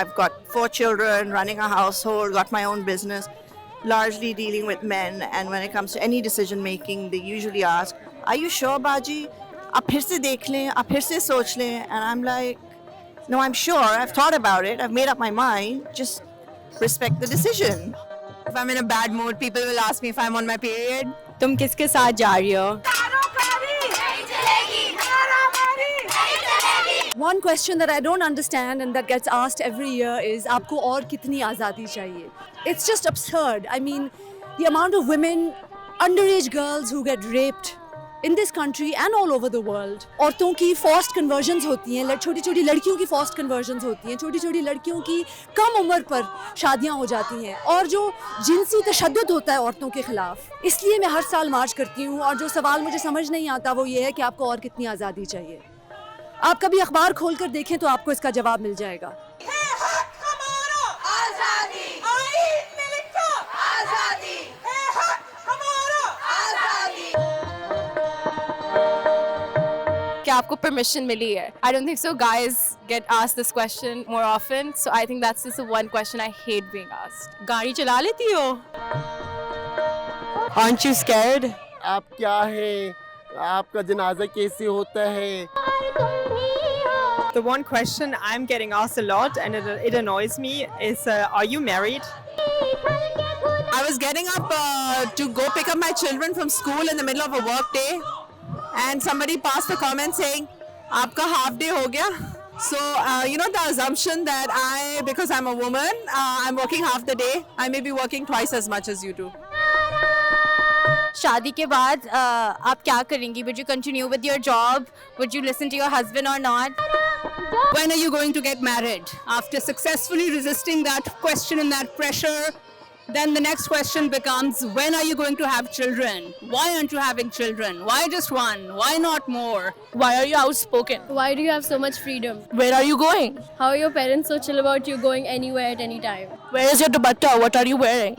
I've got 4 children, running a household, got my own business, largely dealing with men. And when it comes to any decision making, they usually ask, "Are you sure, Baji? Aap phir se dekh lein, aap phir se soch lein." And I'm like, "No, I'm sure. I've thought about it. I've made up my mind. Just respect the decision." If I'm in a bad mood, people will ask me if I'm on my period. तुम किसके साथ जा रही हो? One question that I don't understand and that gets asked every year is आपको और कितनी आज़ादी चाहिए? It's just absurd. I mean, the amount of women, underage girls who get raped in this country and all over the world. औरतों की forced conversions होती हैं, छोटी-छोटी लड़कियों की forced conversions होती हैं, छोटी-छोटी लड़कियों की कम उम्र पर शादियां हो जाती हैं और जो जिनसी तशद्दुद होता है औरतों के खिलाफ। इसलिए मैं हर साल मार्च करती हूँ और जो सवाल मुझे समझ नहीं आता वो ये है कि आपको और कितनी आज़ादी चाहिए। आप कभी अखबार खोल कर देखें तो आपको इसका जवाब मिल जाएगा। क्या आपको permission मिली है? I don't think so. Guys get asked this question more often, so I think that's just the one question I hate being asked. गाड़ी चला लेती हो? Aren't you scared? आप क्या है? आपका जनाजा कैसे होता है? The one question I'm getting asked a lot and it annoys me is, are you married? I was getting up to go pick up my children from school in the middle of a work day, and somebody passed a comment saying, "Aapka half day ho gaya?" So, the assumption that because I'm a woman, I'm working half the day. I may be working twice as much as you do. शादी के बाद आप क्या करेंगी? Would you continue with your job? Would you listen to your husband or not? When are you going to get married? After successfully resisting that question and that pressure, then the next question becomes, when are you going to have children? Why aren't you having children? Why just one? Why not more? Why are you outspoken? Why do you have so much freedom? Where are you going? How are your parents so chill about you going anywhere at any time? Where is your dupatta? What are you wearing?